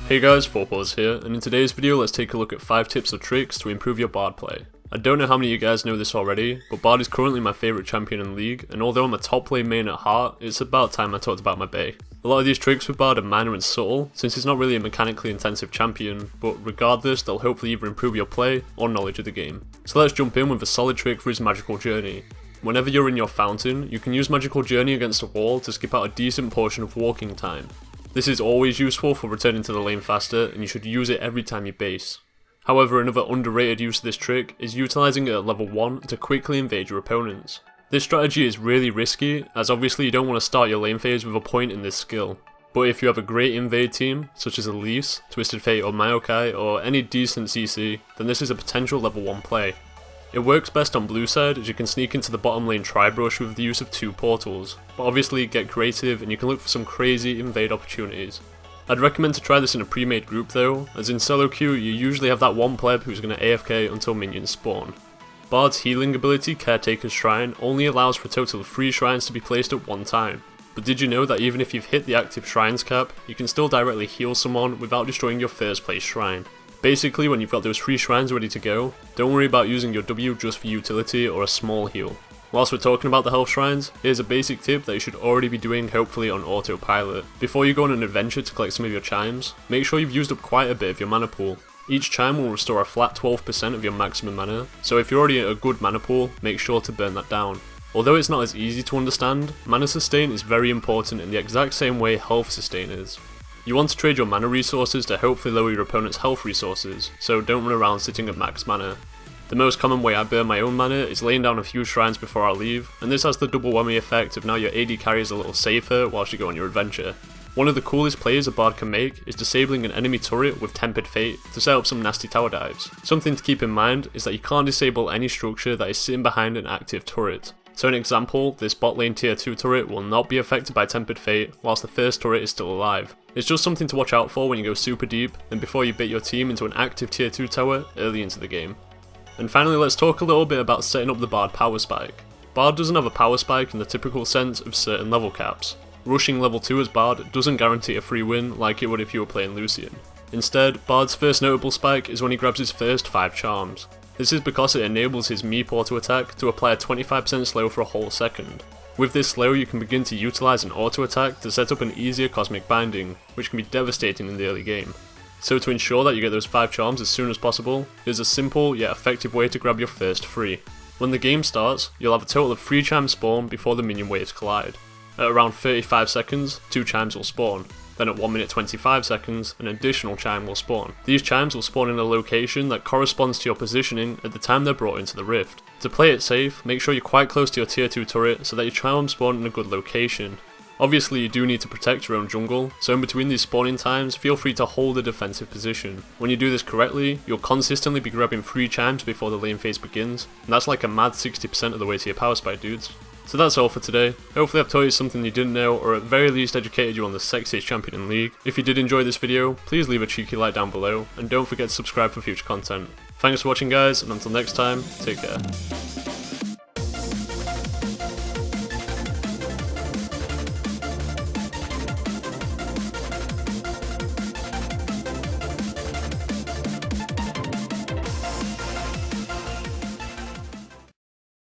Hey guys, 4Paws here, and in today's video let's take a look at 5 tips or tricks to improve your Bard play. I don't know how many of you guys know this already, but Bard is currently my favourite champion in the league, and although I'm a top lane main at heart, it's about time I talked about my Bay. A lot of these tricks with Bard are minor and subtle, since he's not really a mechanically intensive champion, but regardless they'll hopefully either improve your play or knowledge of the game. So let's jump in with a solid trick for his Magical Journey. Whenever you're in your fountain, you can use Magical Journey against a wall to skip out a decent portion of walking time. This is always useful for returning to the lane faster, and you should use it every time you base. However, another underrated use of this trick is utilising it at level 1 to quickly invade your opponents. This strategy is really risky, as obviously you don't want to start your lane phase with a point in this skill. But if you have a great invade team, such as Elise, Twisted Fate or Maokai, or any decent CC, then this is a potential level 1 play. It works best on blue side, as you can sneak into the bottom lane tri-brush with the use of 2 portals, but obviously get creative and you can look for some crazy invade opportunities. I'd recommend to try this in a pre-made group though, as in solo queue you usually have that one pleb who's going to AFK until minions spawn. Bard's healing ability, Caretaker's Shrine, only allows for a total of 3 shrines to be placed at one time. But did you know that even if you've hit the active shrines cap, you can still directly heal someone without destroying your first place shrine? Basically, when you've got those 3 shrines ready to go, don't worry about using your W just for utility or a small heal. Whilst we're talking about the health shrines, here's a basic tip that you should already be doing hopefully on autopilot. Before you go on an adventure to collect some of your chimes, make sure you've used up quite a bit of your mana pool. Each chime will restore a flat 12% of your maximum mana, so if you're already at a good mana pool, make sure to burn that down. Although it's not as easy to understand, mana sustain is very important in the exact same way health sustain is. You want to trade your mana resources to hopefully lower your opponent's health resources, so don't run around sitting at max mana. The most common way I burn my own mana is laying down a few shrines before I leave, and this has the double whammy effect of now your AD carry is a little safer whilst you go on your adventure. One of the coolest plays a Bard can make is disabling an enemy turret with Tempered Fate to set up some nasty tower dives. Something to keep in mind is that you can't disable any structure that is sitting behind an active turret. So an example, this bot lane tier 2 turret will not be affected by Tempered Fate whilst the first turret is still alive. It's just something to watch out for when you go super deep and before you bait your team into an active tier 2 tower early into the game. And finally, let's talk a little bit about setting up the Bard power spike. Bard doesn't have a power spike in the typical sense of certain level caps. Rushing level 2 as Bard doesn't guarantee a free win like it would if you were playing Lucian. Instead, Bard's first notable spike is when he grabs his first 5 charms. This is because it enables his Meep auto attack to apply a 25% slow for a whole second. With this slow you can begin to utilise an auto attack to set up an easier cosmic binding, which can be devastating in the early game. So to ensure that you get those 5 charms as soon as possible, there's a simple yet effective way to grab your first 3. When the game starts, you'll have a total of 3 chimes spawn before the minion waves collide. At around 35 seconds, 2 chimes will spawn. Then at 1 minute 25 seconds, an additional chime will spawn. These chimes will spawn in a location that corresponds to your positioning at the time they're brought into the rift. To play it safe, make sure you're quite close to your tier 2 turret so that your chimes spawn in a good location. Obviously you do need to protect your own jungle, so in between these spawning times, feel free to hold a defensive position. When you do this correctly, you'll consistently be grabbing 3 chimes before the lane phase begins, and that's like a mad 60% of the way to your power spike, dudes. So that's all for today. Hopefully I've taught you something you didn't know, or at very least educated you on the sexiest champion in League. If you did enjoy this video, please leave a cheeky like down below, and don't forget to subscribe for future content. Thanks for watching guys, and until next time, take care.